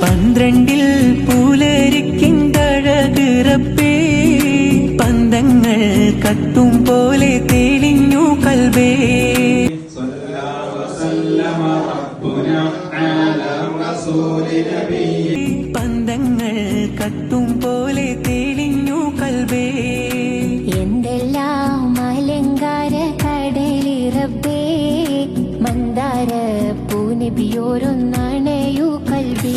പന്ത്രണ്ടിൽ പൂലരിക്കിന്തഴക് റബ്ബേ പന്തങ്ങൾ കത്തും പോലെ തെളിഞ്ഞു കൽബേ പന്തങ്ങൾ കത്തും പോലെ തെളിഞ്ഞു കൽബേ എന്തെല്ലാം അലങ്കാര കടലി റബ്ബേ മന്ദാര പൂനബിയോരൊന്നണയു കൽബേ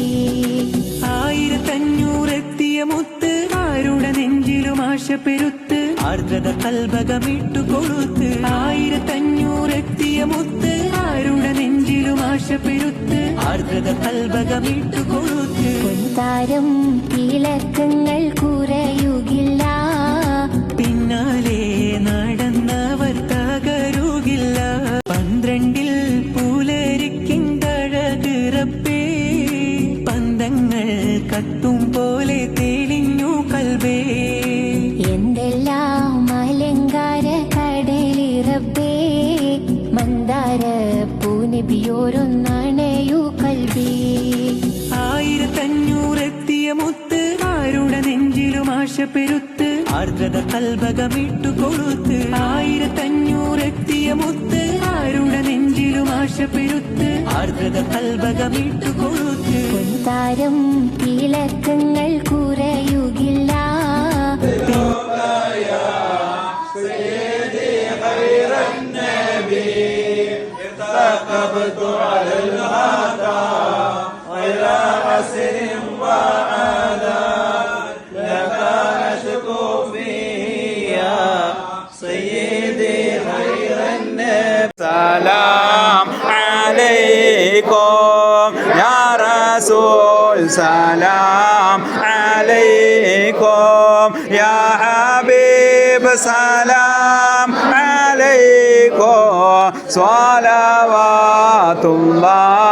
1500 എത്തിയ മുത്ത് ആരുടെ നെഞ്ചിലും ആശ പെരുത്ത് ആർദ്രത കൽബകമിട്ടു കൊടുത്ത് 1500 എത്തിയ മുത്ത് ആരുടെ നെഞ്ചിലും ആശ പെരുത്ത് ആർദ്രത കൽബകമിട്ടു കൊടുത്ത് താരം തിലക്കങ്ങൾ കുറയുകില്ല പിന്നാലെ നടന്നവർ തകരുകില്ല 12ൽ പൂലരിക്കിന്തഴക് റബ്ബേ പന്തങ്ങൾ കത്തും പോലെ തെളിഞ്ഞു കൽബേ എന്തെല്ലാം അലങ്കാര കടലി റബ്ബേ മന്ദാര പൂനബിയോരൊന്നണയു കൽബേ 1500 എത്തിയ മുത്ത് ആരുടെ നെഞ്ചിലും ആശ പെരുത്ത് ആർദ്രത കൽബകമിട്ടു കൊടുത്ത് 1500 എത്തിയ മുത്ത് ആരുടെ നെഞ്ചിലും ആശ പെരുത്ത് ആർദ്രത കൽബകമിട്ടു കൊടുത്ത് താരം തിലക്കങ്ങൾ കുറയുകില്ല سلام عليكم يا رسول سلام عليكم يا حبيب سلام عليكم صلوات الله